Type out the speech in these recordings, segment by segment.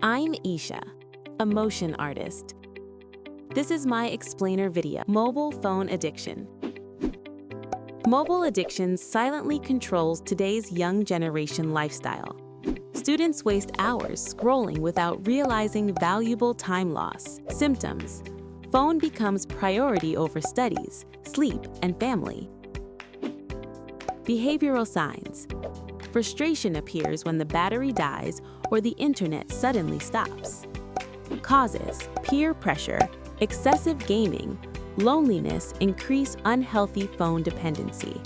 I'm Isha, a motion artist. This is my explainer video, Mobile Phone Addiction. Mobile addiction silently controls today's young generation lifestyle. Students waste hours scrolling without realizing valuable time loss. Symptoms: phone becomes priority over studies, sleep, and family. Behavioral signs: frustration appears when the battery dies or the internet suddenly stops. Causes: peer pressure, excessive gaming, loneliness, increase unhealthy phone dependency.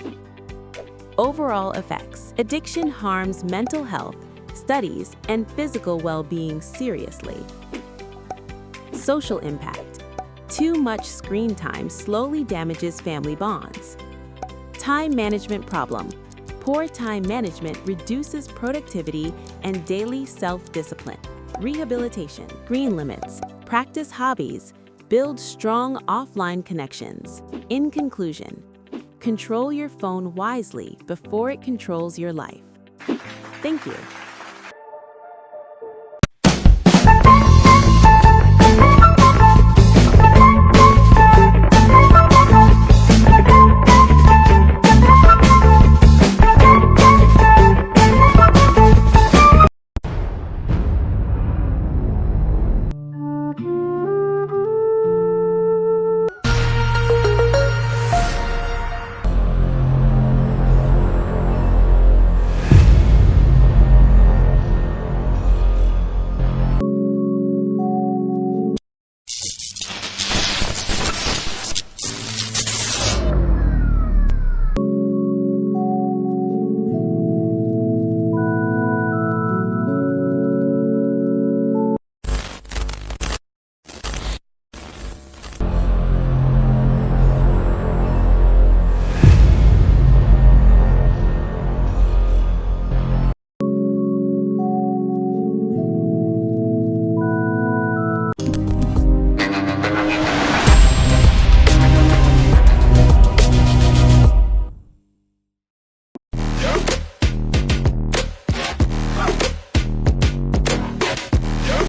Overall effects: addiction harms mental health, studies, and physical well-being seriously. Social impact: too much screen time slowly damages family bonds. Time management problem: poor time management reduces productivity and daily self-discipline. Rehabilitation: screen limits, practice hobbies, build strong offline connections. In conclusion, control your phone wisely before it controls your life. Thank you.